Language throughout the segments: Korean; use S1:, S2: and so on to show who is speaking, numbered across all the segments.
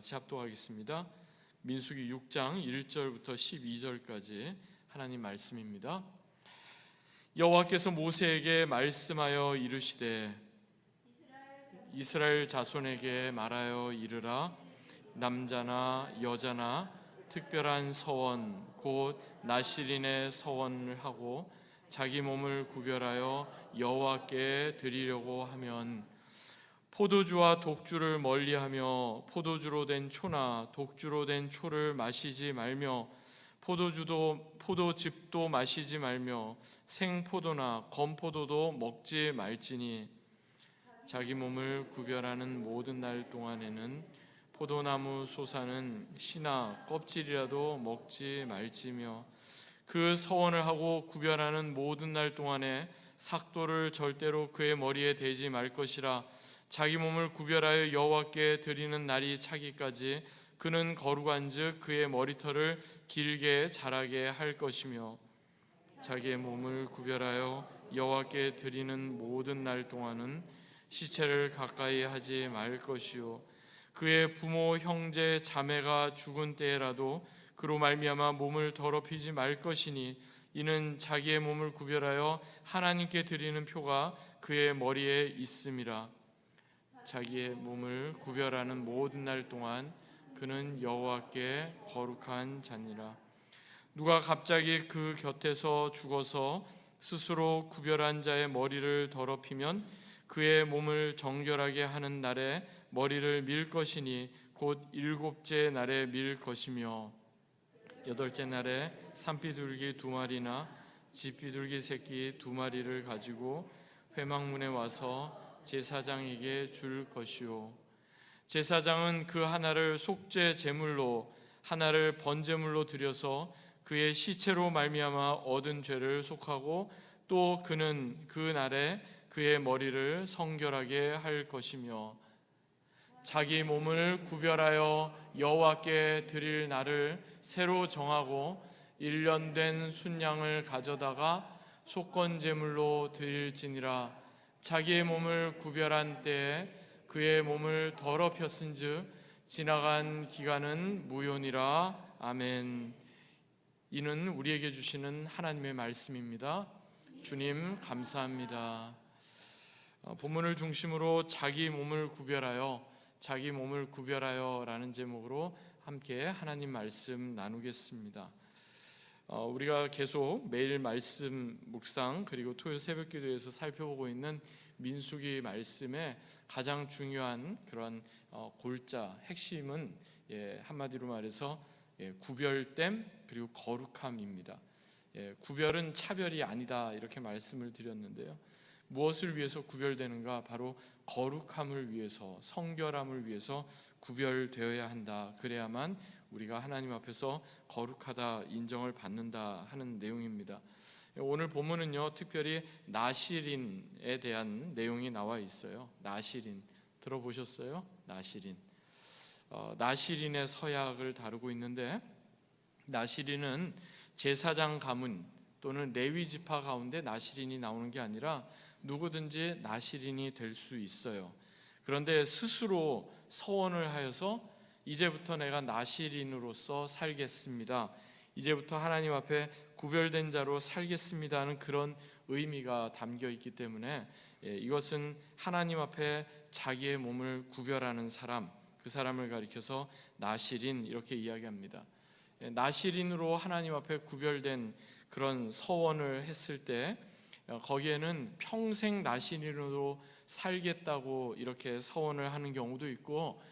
S1: 같이 합독하겠습니다. 민수기 6장 1절부터 12절까지 하나님 말씀입니다. 여호와께서 모세에게 말씀하여 이르시되 이스라엘 자손에게 말하여 이르라. 남자나 여자나 특별한 서원 곧 나실인의 서원을 하고 자기 몸을 구별하여 여호와께 드리려고 하면 포도주와 독주를 멀리하며 포도주로 된 초나 독주로 된 초를 마시지 말며 포도즙도 마시지 말며 생포도나 건포도도 먹지 말지니 자기 몸을 구별하는 모든 날 동안에는 포도나무 솟아는 씨나 껍질이라도 먹지 말지며 그 서원을 하고 구별하는 모든 날 동안에 삭도를 절대로 그의 머리에 대지 말 것이라. 자기 몸을 구별하여 여호와께 드리는 날이 차기까지 그는 거룩한즉 그의 머리털을 길게 자라게 할 것이며 자기의 몸을 구별하여 여호와께 드리는 모든 날 동안은 시체를 가까이 하지 말 것이요 그의 부모 형제 자매가 죽은 때라도 그로 말미암아 몸을 더럽히지 말 것이니 이는 자기의 몸을 구별하여 하나님께 드리는 표가 그의 머리에 있음이라. 자기의 몸을 구별하는 모든 날 동안 그는 여호와께 거룩한 자니라. 누가 갑자기 그 곁에서 죽어서 스스로 구별한 자의 머리를 더럽히면 그의 몸을 정결하게 하는 날에 머리를 밀 것이니 곧 일곱째 날에 밀 것이며 여덟째 날에 산비둘기 2마리나 집비둘기 새끼 2마리를 가지고 회막문에 와서 제사장에게 줄 것이요 제사장은 그 하나를 속죄 제물로 하나를 번제물로 드려서 그의 시체로 말미암아 얻은 죄를 속하고 또 그는 그 날에 그의 머리를 성결하게 할 것이며 자기 몸을 구별하여 여호와께 드릴 날을 새로 정하고 1년 된 순양을 가져다가 속건제물로 드릴지니라. 자기의 몸을 구별한 때에 그의 몸을 더럽혔은즉 지나간 기간은 무효니라. 아멘. 이는 우리에게 주시는 하나님의 말씀입니다. 주님 감사합니다. 본문을 중심으로 자기 몸을 구별하여 라는 제목으로 함께 하나님 말씀 나누겠습니다. 우리가 계속 매일 말씀 묵상 그리고 토요 새벽 기도에서 살펴보고 있는 민수기 말씀의 가장 중요한 그런 골자 핵심은 한마디로 말해서 구별됨 그리고 거룩함입니다. 구별은 차별이 아니다 이렇게 말씀을 드렸는데요. 무엇을 위해서 구별되는가? 바로 거룩함을 위해서, 성결함을 위해서 구별되어야 한다. 그래야만 우리가 하나님 앞에서 거룩하다 인정을 받는다 하는 내용입니다. 오늘 본문은요, 특별히 나실인에 대한 내용이 나와 있어요. 나실인 들어보셨어요? 나실인의 서약을 다루고 있는데, 나실인은 제사장 가문 또는 레위 지파 가운데 나실인이 나오는 게 아니라 누구든지 나실인이 될 수 있어요. 그런데 스스로 서원을 하여서 이제부터 내가 나실인으로서 살겠습니다, 이제부터 하나님 앞에 구별된 자로 살겠습니다 하는 그런 의미가 담겨 있기 때문에 이것은 하나님 앞에 자기의 몸을 구별하는 사람, 그 사람을 가리켜서 나실인 이렇게 이야기합니다. 나실인으로 하나님 앞에 구별된 그런 서원을 했을 때 거기에는 평생 나실인으로 살겠다고 이렇게 서원을 하는 경우도 있고,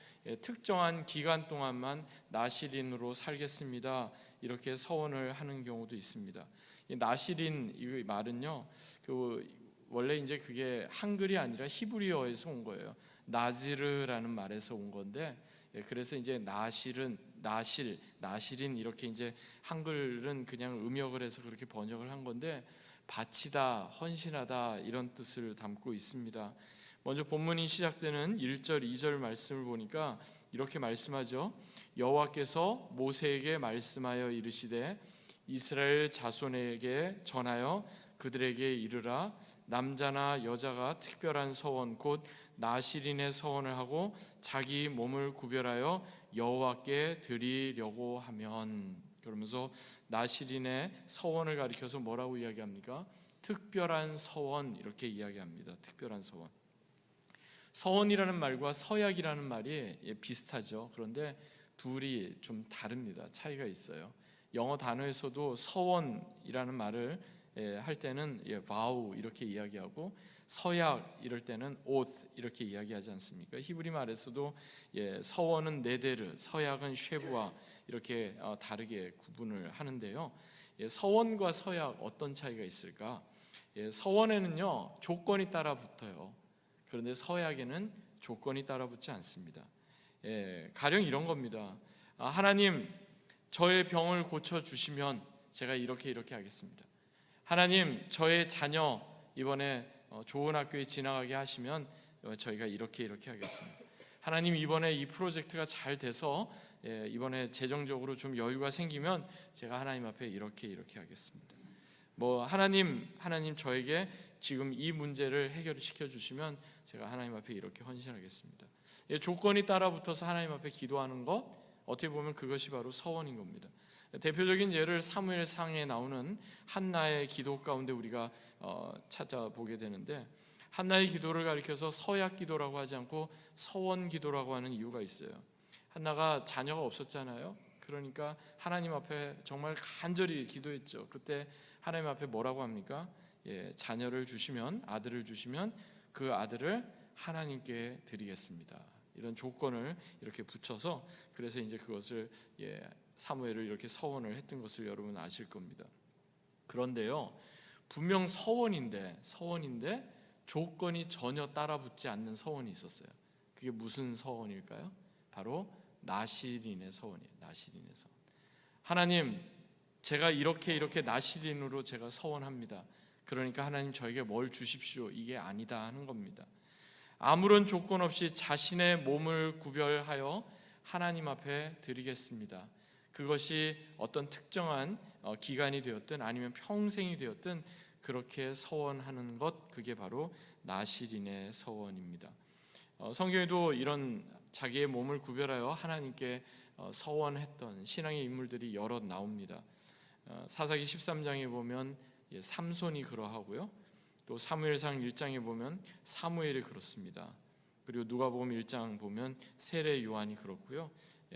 S1: 특정한 기간 동안만 나실인으로 살겠습니다 이렇게 서원을 하는 경우도 있습니다. 이 나실인 이 말은요, 원래 이제 그게 한글이 아니라 히브리어에서 온 거예요. 나지르라는 말에서 온 건데, 그래서 이제 나실인 이렇게 이제 한글은 그냥 음역을 해서 그렇게 번역을 한 건데, 바치다, 헌신하다 이런 뜻을 담고 있습니다. 먼저 본문이 시작되는 1절, 2절 말씀을 보니까 이렇게 말씀하죠. 여호와께서 모세에게 말씀하여 이르시되 이스라엘 자손에게 전하여 그들에게 이르라. 남자나 여자가 특별한 서원 곧 나실인의 서원을 하고 자기 몸을 구별하여 여호와께 드리려고 하면, 그러면서 나실인의 서원을 가리켜서 뭐라고 이야기합니까? 특별한 서원, 이렇게 이야기합니다. 특별한 서원. 서원이라는 말과 서약이라는 말이 비슷하죠. 그런데 둘이 좀 다릅니다. 차이가 있어요. 영어 단어에서도 서원이라는 말을 할 때는 vow 이렇게 이야기하고, 서약 이럴 때는 oath 이렇게 이야기하지 않습니까? 히브리 말에서도 서원은 네데르, 서약은 쉐부아 이렇게 다르게 구분을 하는데요. 서원과 서약 어떤 차이가 있을까? 서원에는요 조건이 따라 붙어요. 그런데 서약에는 조건이 따라 붙지 않습니다. 가령 이런 겁니다. 하나님, 저의 병을 고쳐 주시면 제가 이렇게 하겠습니다. 하나님, 저의 자녀 이번에 좋은 학교에 진학하게 하시면 저희가 이렇게 하겠습니다. 하나님, 이번에 이 프로젝트가 잘 돼서 이번에 재정적으로 좀 여유가 생기면 제가 하나님 앞에 이렇게 하겠습니다. 하나님 저에게 지금 이 문제를 해결시켜 주시면 제가 하나님 앞에 이렇게 헌신하겠습니다. 조건이 따라 붙어서 하나님 앞에 기도하는 것, 어떻게 보면 그것이 바로 서원인 겁니다. 대표적인 예를 사무엘상에 나오는 한나의 기도 가운데 우리가 찾아보게 되는데, 한나의 기도를 가리켜서 서약 기도라고 하지 않고 서원 기도라고 하는 이유가 있어요. 한나가 자녀가 없었잖아요. 그러니까 하나님 앞에 정말 간절히 기도했죠. 그때 하나님 앞에 뭐라고 합니까? 자녀를 주시면, 아들을 주시면 그 아들을 하나님께 드리겠습니다. 이런 조건을 이렇게 붙여서, 그래서 이제 그것을 사무엘을 이렇게 서원을 했던 것을 여러분 아실 겁니다. 그런데요, 분명 서원인데 조건이 전혀 따라붙지 않는 서원이 있었어요. 그게 무슨 서원일까요? 바로 나실인의 서원이에요. 나실인의 서원. 하나님, 제가 이렇게 나실인으로 제가 서원합니다. 그러니까 하나님 저에게 뭘 주십시오. 이게 아니다 하는 겁니다. 아무런 조건 없이 자신의 몸을 구별하여 하나님 앞에 드리겠습니다. 그것이 어떤 특정한 기간이 되었든 아니면 평생이 되었든 그렇게 서원하는 것, 그게 바로 나실인의 서원입니다. 성경에도 이런 자기의 몸을 구별하여 하나님께 서원했던 신앙의 인물들이 여럿 나옵니다. 사사기 13장에 보면 삼손이 그러하고요, 또 사무엘상 1장에 보면 사무엘이 그렇습니다. 그리고 누가복음 1장 보면 세례 요한이 그렇고요,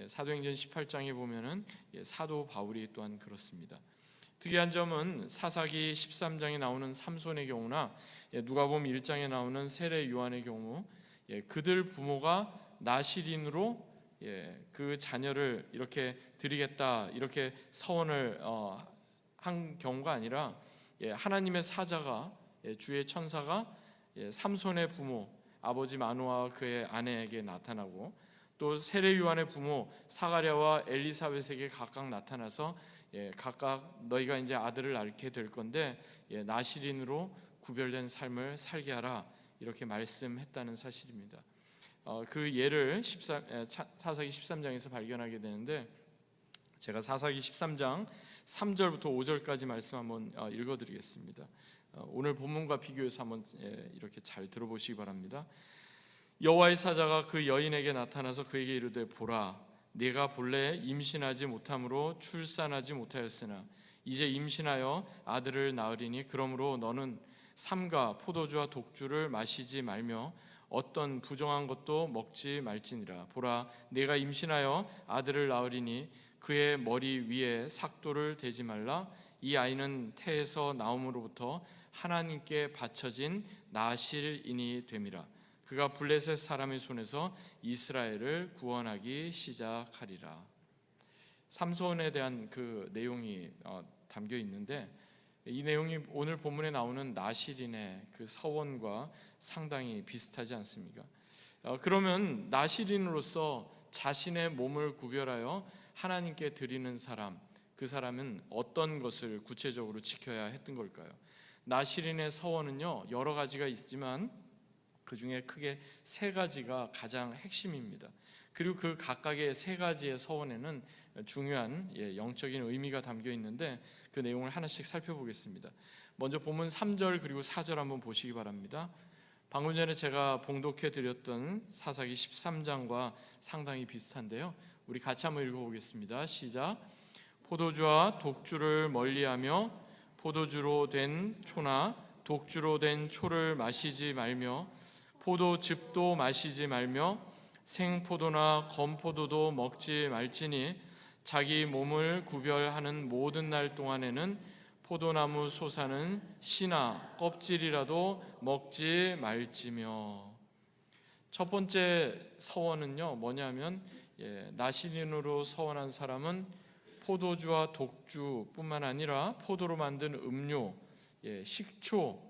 S1: 사도행전 18장에 보면은 사도 바울이 또한 그렇습니다. 특이한 점은 사사기 13장에 나오는 삼손의 경우나 누가복음 1장에 나오는 세례 요한의 경우, 그들 부모가 나실인으로 그 자녀를 이렇게 드리겠다 이렇게 서원을 한 경우가 아니라, 하나님의 사자가, 주의 천사가 삼손의 부모 아버지 마노아와 그의 아내에게 나타나고, 또 세례 요한의 부모 사가랴와 엘리사벳에게 각각 나타나서 각각 너희가 이제 아들을 낳게 될 건데 나실인으로 구별된 삶을 살게 하라 이렇게 말씀했다는 사실입니다. 그 예를 사사기 13장에서 발견하게 되는데, 제가 사사기 13장 3절부터 5절까지 말씀 한번 읽어드리겠습니다. 오늘 본문과 비교해서 한번 이렇게 잘 들어보시기 바랍니다. 여호와의 사자가 그 여인에게 나타나서 그에게 이르되, 보라, 네가 본래 임신하지 못함으로 출산하지 못하였으나 이제 임신하여 아들을 낳으리니 그러므로 너는 삼가 포도주와 독주를 마시지 말며 어떤 부정한 것도 먹지 말지니라. 보라, 네가 임신하여 아들을 낳으리니 그의 머리 위에 삭도를 대지 말라. 이 아이는 태에서 나옴으로부터 하나님께 바쳐진 나실인이 됨이라. 그가 블레셋 사람의 손에서 이스라엘을 구원하기 시작하리라. 삼손에 대한 그 내용이 담겨 있는데, 이 내용이 오늘 본문에 나오는 나실인의 그 서원과 상당히 비슷하지 않습니까? 그러면 나실인으로서 자신의 몸을 구별하여 하나님께 드리는 사람, 그 사람은 어떤 것을 구체적으로 지켜야 했던 걸까요? 나실인의 서원은요, 여러 가지가 있지만 그 중에 크게 세 가지가 가장 핵심입니다. 그리고 그 각각의 세 가지의 서원에는 중요한 영적인 의미가 담겨 있는데, 그 내용을 하나씩 살펴보겠습니다. 먼저 본문 3절 그리고 4절 한번 보시기 바랍니다. 방금 전에 제가 봉독해 드렸던 사사기 13장과 상당히 비슷한데요. 우리 같이 한번 읽어보겠습니다. 시작. 포도주와 독주를 멀리하며 포도주로 된 초나 독주로 된 초를 마시지 말며 포도즙도 마시지 말며 생포도나 건포도도 먹지 말지니 자기 몸을 구별하는 모든 날 동안에는 포도나무 솟아는 씨나 껍질이라도 먹지 말지며. 첫 번째 서원은요 뭐냐면 나시린으로 서원한 사람은 포도주와 독주뿐만 아니라 포도로 만든 음료, 식초,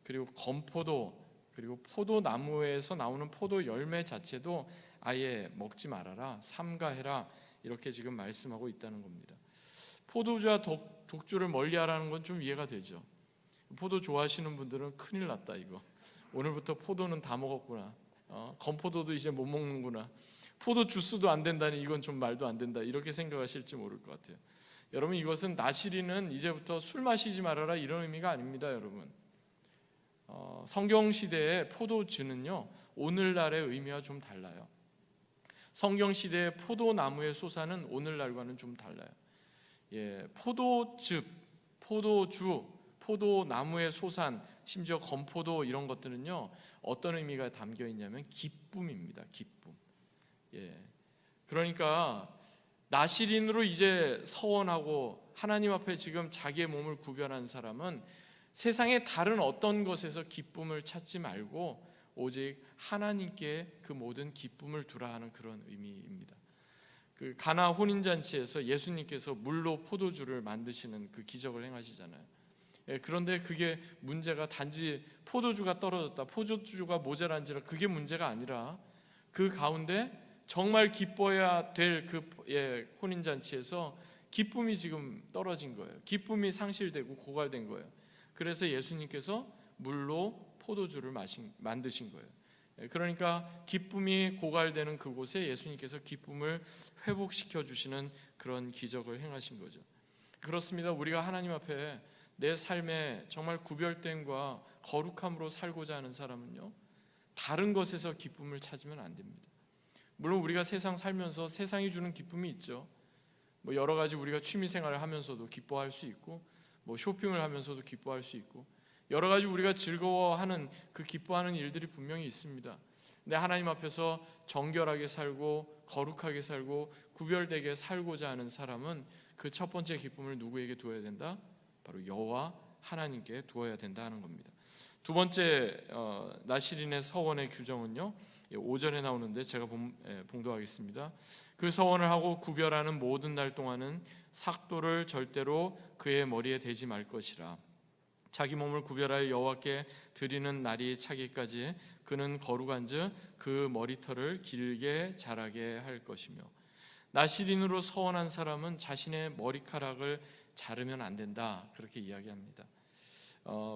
S1: 그리고 건포도, 그리고 포도나무에서 나오는 포도 열매 자체도 아예 먹지 말아라, 삼가해라, 이렇게 지금 말씀하고 있다는 겁니다. 포도주와 독주를 멀리하라는 건 좀 이해가 되죠. 포도 좋아하시는 분들은 큰일 났다, 이거 오늘부터 포도는 다 먹었구나, 건포도도 이제 못 먹는구나, 포도 주스도 안 된다니 이건 좀 말도 안 된다, 이렇게 생각하실지 모를 것 같아요. 여러분, 이것은 나시린은 이제부터 술 마시지 말아라 이런 의미가 아닙니다. 여러분, 성경 시대의 포도주는요 오늘날의 의미와 좀 달라요. 성경 시대의 포도나무의 소사는 오늘날과는 좀 달라요. 포도즙, 포도주, 포도나무의 소산, 심지어 건포도 이런 것들은요 어떤 의미가 담겨 있냐면 기쁨입니다. 기쁨. 그러니까 나시린으로 이제 서원하고 하나님 앞에 지금 자기의 몸을 구별한 사람은 세상의 다른 어떤 것에서 기쁨을 찾지 말고 오직 하나님께 그 모든 기쁨을 두라 하는 그런 의미입니다. 그 가나 혼인잔치에서 예수님께서 물로 포도주를 만드시는 그 기적을 행하시잖아요. 그런데 그게 문제가 단지 포도주가 떨어졌다, 포도주가 모자란지라 그게 문제가 아니라 그 가운데 정말 기뻐야 될 그 혼인잔치에서 기쁨이 지금 떨어진 거예요. 기쁨이 상실되고 고갈된 거예요. 그래서 예수님께서 물로 포도주를 만드신 거예요. 그러니까 기쁨이 고갈되는 그곳에 예수님께서 기쁨을 회복시켜 주시는 그런 기적을 행하신 거죠. 그렇습니다. 우리가 하나님 앞에 내 삶에 정말 구별됨과 거룩함으로 살고자 하는 사람은요 다른 것에서 기쁨을 찾으면 안 됩니다. 물론 우리가 세상 살면서 세상이 주는 기쁨이 있죠. 여러 가지 우리가 취미 생활을 하면서도 기뻐할 수 있고, 쇼핑을 하면서도 기뻐할 수 있고, 여러 가지 우리가 즐거워하는 그 기뻐하는 일들이 분명히 있습니다. 근데 하나님 앞에서 정결하게 살고 거룩하게 살고 구별되게 살고자 하는 사람은 그 첫 번째 기쁨을 누구에게 두어야 된다? 바로 여호와 하나님께 두어야 된다 하는 겁니다. 두 번째 나시린의 서원의 규정은요 5절에 나오는데 제가 봉독하겠습니다. 그 서원을 하고 구별하는 모든 날 동안은 삭도를 절대로 그의 머리에 대지 말 것이라. 자기 몸을 구별하여 여호와께 드리는 날이 차기까지 그는 거룩한즉 그 머리털을 길게 자라게 할 것이며. 나시린으로 서원한 사람은 자신의 머리카락을 자르면 안 된다, 그렇게 이야기합니다.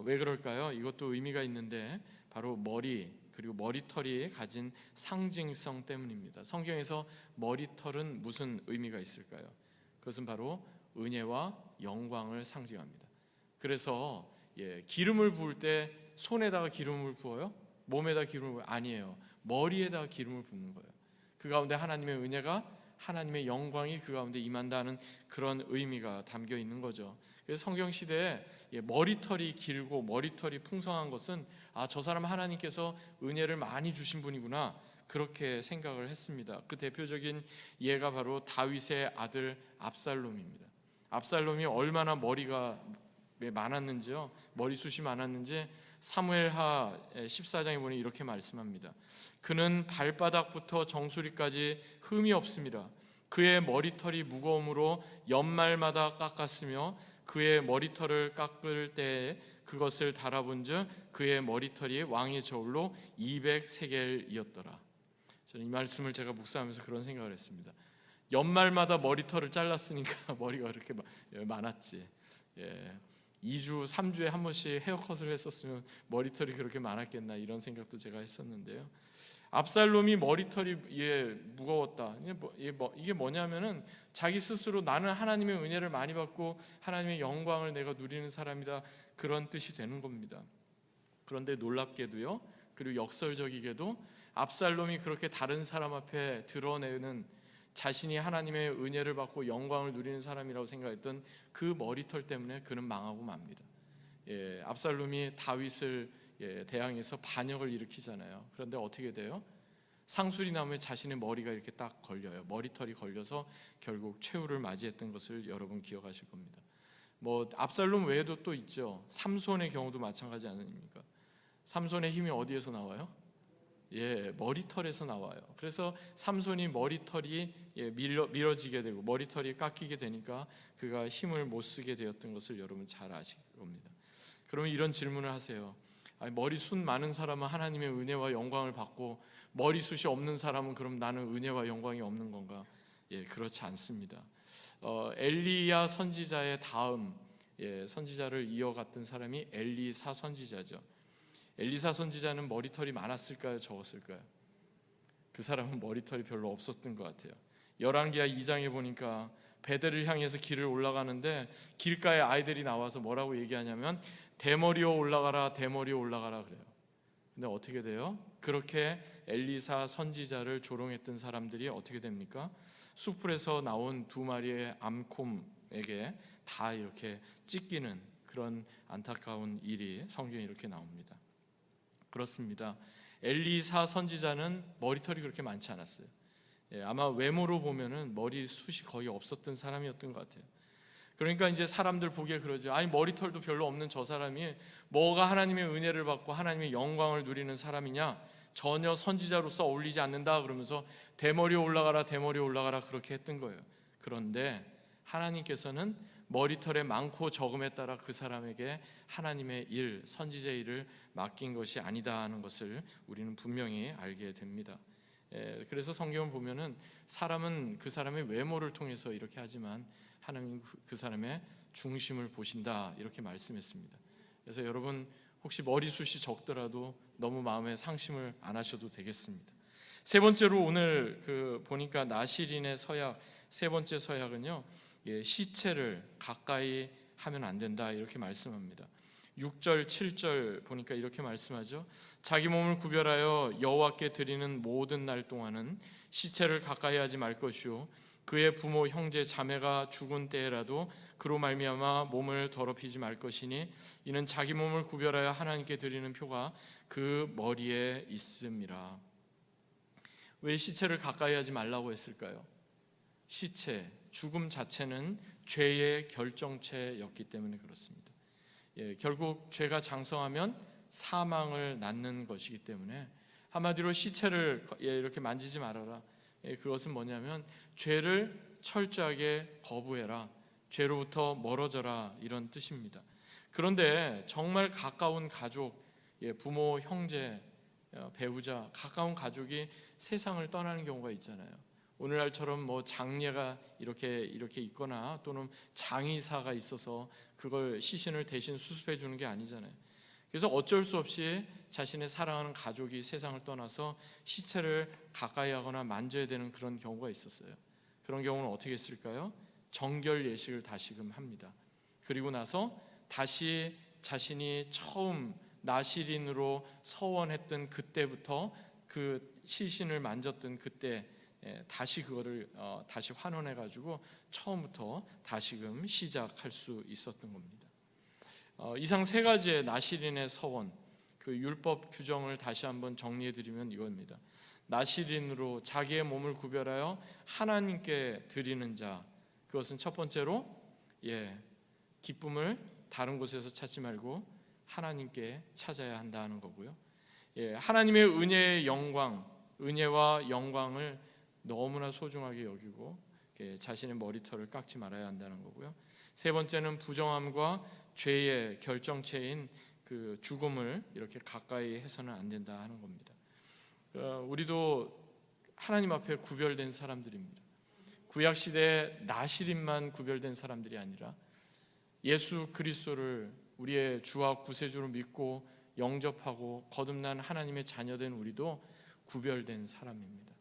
S1: 왜 그럴까요? 이것도 의미가 있는데 바로 머리 그리고 머리털이 가진 상징성 때문입니다. 성경에서 머리털은 무슨 의미가 있을까요? 그것은 바로 은혜와 영광을 상징합니다. 그래서 기름을 부을 때 손에다가 기름을 부어요? 몸에다 기름을 부어요? 아니에요. 머리에다가 기름을 붓는 거예요. 그 가운데 하나님의 은혜가, 하나님의 영광이 그 가운데 임한다는 그런 의미가 담겨 있는 거죠. 그래서 성경 시대에 머리털이 길고 머리털이 풍성한 것은 저 사람 하나님께서 은혜를 많이 주신 분이구나, 그렇게 생각을 했습니다. 그 대표적인 예가 바로 다윗의 아들 압살롬입니다. 압살롬이 얼마나 머리가 많았는지요, 머리숱이 많았는지 사무엘하 14장에 보니 이렇게 말씀합니다. 그는 발바닥부터 정수리까지 흠이 없습니다. 그의 머리털이 무거움으로 연말마다 깎았으며 그의 머리털을 깎을 때에 그것을 달아본즉 그의 머리털이 왕의 저울로 200세겔이었더라. 저는 이 말씀을 제가 묵상하면서 그런 생각을 했습니다. 연말마다 머리털을 잘랐으니까 머리가 그렇게 많았지. 2주, 3주에 한 번씩 헤어컷을 했었으면 머리털이 그렇게 많았겠나, 이런 생각도 제가 했었는데요. 압살롬이 머리털이 무거웠다. 이게 뭐냐면은 자기 스스로 나는 하나님의 은혜를 많이 받고 하나님의 영광을 내가 누리는 사람이다, 그런 뜻이 되는 겁니다. 그런데 놀랍게도요, 그리고 역설적이게도 압살롬이 그렇게 다른 사람 앞에 드러내는 자신이 하나님의 은혜를 받고 영광을 누리는 사람이라고 생각했던 그 머리털 때문에 그는 망하고 맙니다. 압살롬이 다윗을 대항해서 반역을 일으키잖아요. 그런데 어떻게 돼요? 상수리 나무에 자신의 머리가 이렇게 딱 걸려요. 머리털이 걸려서 결국 최후를 맞이했던 것을 여러분 기억하실 겁니다. 뭐 압살롬 외에도 또 있죠. 삼손의 경우도 마찬가지 아닙니까? 삼손의 힘이 어디에서 나와요? 머리털에서 나와요. 그래서 삼손이 머리털이 밀어지게 되고 머리털이 깎이게 되니까 그가 힘을 못 쓰게 되었던 것을 여러분 잘 아실 겁니다. 그러면 이런 질문을 하세요. 머리숱 많은 사람은 하나님의 은혜와 영광을 받고 머리숱이 없는 사람은 그럼 나는 은혜와 영광이 없는 건가? 그렇지 않습니다. 엘리야 선지자의 다음 선지자를 이어갔던 사람이 엘리사 선지자죠. 엘리사 선지자는 머리털이 많았을까요? 적었을까요? 그 사람은 머리털이 별로 없었던 것 같아요. 열왕기하 2장에 보니까 베델을 향해서 길을 올라가는데 길가에 아이들이 나와서 뭐라고 얘기하냐면 대머리로 올라가라, 대머리로 올라가라 그래요. 근데 어떻게 돼요? 그렇게 엘리사 선지자를 조롱했던 사람들이 어떻게 됩니까? 숲풀에서 나온 2마리의 암콤에게 다 이렇게 찢기는 그런 안타까운 일이 성경에 이렇게 나옵니다. 그렇습니다. 엘리사 선지자는 머리털이 그렇게 많지 않았어요. 아마 외모로 보면은 머리숱이 거의 없었던 사람이었던 것 같아요. 그러니까 이제 사람들 보기에 그러죠. 아니 머리털도 별로 없는 저 사람이 뭐가 하나님의 은혜를 받고 하나님의 영광을 누리는 사람이냐? 전혀 선지자로서 어울리지 않는다 그러면서 대머리 올라가라, 대머리 올라가라 그렇게 했던 거예요. 그런데 하나님께서는 머리털의 많고 적음에 따라 그 사람에게 하나님의 일, 선지자의 일을 맡긴 것이 아니다 하는 것을 우리는 분명히 알게 됩니다. 그래서 성경을 보면은 사람은 그 사람의 외모를 통해서 이렇게 하지만 하나님은 그 사람의 중심을 보신다 이렇게 말씀했습니다. 그래서 여러분 혹시 머리숱이 적더라도 너무 마음에 상심을 안 하셔도 되겠습니다. 세 번째로 오늘 보니까 나시린의 서약 세 번째 서약은요, 시체를 가까이 하면 안 된다 이렇게 말씀합니다. 6절 7절 보니까 이렇게 말씀하죠. 자기 몸을 구별하여 여호와께 드리는 모든 날 동안은 시체를 가까이 하지 말 것이요 그의 부모 형제 자매가 죽은 때라도 그로 말미암아 몸을 더럽히지 말 것이니 이는 자기 몸을 구별하여 하나님께 드리는 표가 그 머리에 있음이라. 왜 시체를 가까이 하지 말라고 했을까요? 시체, 죽음 자체는 죄의 결정체였기 때문에 그렇습니다. 결국 죄가 장성하면 사망을 낳는 것이기 때문에 한마디로 시체를 이렇게 만지지 말아라. 그것은 뭐냐면 죄를 철저하게 거부해라, 죄로부터 멀어져라 이런 뜻입니다. 그런데 정말 가까운 가족, 부모, 형제, 배우자, 가까운 가족이 세상을 떠나는 경우가 있잖아요. 오늘날처럼 뭐 장례가 이렇게 있거나 또는 장의사가 있어서 그걸 시신을 대신 수습해 주는 게 아니잖아요. 그래서 어쩔 수 없이 자신의 사랑하는 가족이 세상을 떠나서 시체를 가까이 하거나 만져야 되는 그런 경우가 있었어요. 그런 경우는 어떻게 했을까요? 정결 예식을 다시금 합니다. 그리고 나서 다시 자신이 처음 나시린으로 서원했던 그때부터 그 시신을 만졌던 그때 다시 그거를 다시 환원해 가지고 처음부터 다시금 시작할 수 있었던 겁니다. 이상 세 가지의 나시린의 서원, 그 율법 규정을 다시 한번 정리해 드리면 이겁니다. 나시린으로 자기의 몸을 구별하여 하나님께 드리는 자, 그것은 첫 번째로 기쁨을 다른 곳에서 찾지 말고 하나님께 찾아야 한다는 거고요. 하나님의 은혜의 영광, 은혜와 영광을 너무나 소중하게 여기고 자신의 머리털을 깎지 말아야 한다는 거고요. 세 번째는 부정함과 죄의 결정체인 그 죽음을 이렇게 가까이 해서는 안 된다 하는 겁니다. 우리도 하나님 앞에 구별된 사람들입니다. 구약 시대에 나시린만 구별된 사람들이 아니라 예수 그리스도를 우리의 주와 구세주로 믿고 영접하고 거듭난 하나님의 자녀된 우리도 구별된 사람입니다.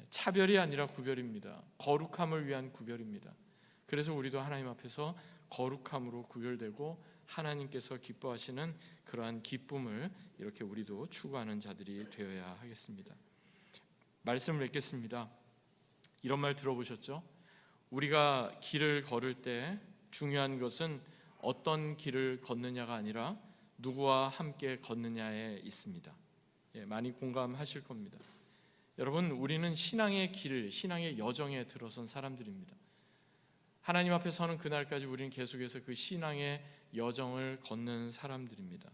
S1: 차별이 아니라 구별입니다. 거룩함을 위한 구별입니다. 그래서 우리도 하나님 앞에서 거룩함으로 구별되고 하나님께서 기뻐하시는 그러한 기쁨을 이렇게 우리도 추구하는 자들이 되어야 하겠습니다. 말씀을 맺겠습니다. 이런 말 들어보셨죠? 우리가 길을 걸을 때 중요한 것은 어떤 길을 걷느냐가 아니라 누구와 함께 걷느냐에 있습니다. 많이 공감하실 겁니다. 여러분, 우리는 신앙의 길, 신앙의 여정에 들어선 사람들입니다. 하나님 앞에 서는 그날까지 우리는 계속해서 그 신앙의 여정을 걷는 사람들입니다.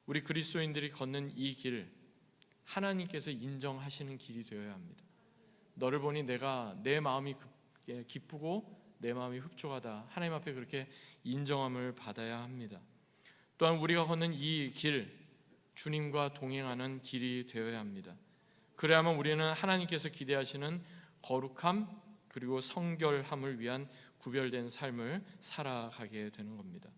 S1: 우리 그리스도인들이 걷는 이 길, 하나님께서 인정하시는 길이 되어야 합니다. 너를 보니 내 마음이 기쁘고 내 마음이 흡족하다. 하나님 앞에 그렇게 인정함을 받아야 합니다. 또한 우리가 걷는 이 길, 주님과 동행하는 길이 되어야 합니다. 그래야만 우리는 하나님께서 기대하시는 거룩함 그리고 성결함을 위한 구별된 삶을 살아가게 되는 겁니다.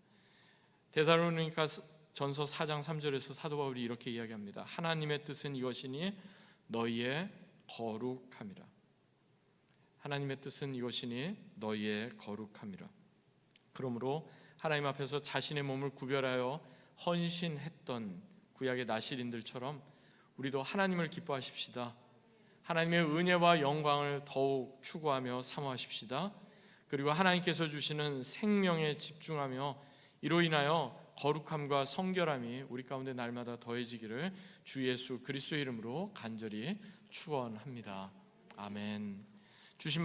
S1: 데살로니가 전서 4장 3절에서 사도 바울이 이렇게 이야기합니다. 하나님의 뜻은 이것이니 너희의 거룩함이라. 하나님의 뜻은 이것이니 너희의 거룩함이라. 그러므로 하나님 앞에서 자신의 몸을 구별하여 헌신했던 구약의 나실인들처럼 우리도 하나님을 기뻐하십시다. 하나님의 은혜와 영광을 더욱 추구하며 사모하십시다. 그리고 하나님께서 주시는 생명에 집중하며 이로 인하여 거룩함과 성결함이 우리 가운데 날마다 더해지기를 주 예수 그리스도의 이름으로 간절히 축원합니다. 아멘. 주신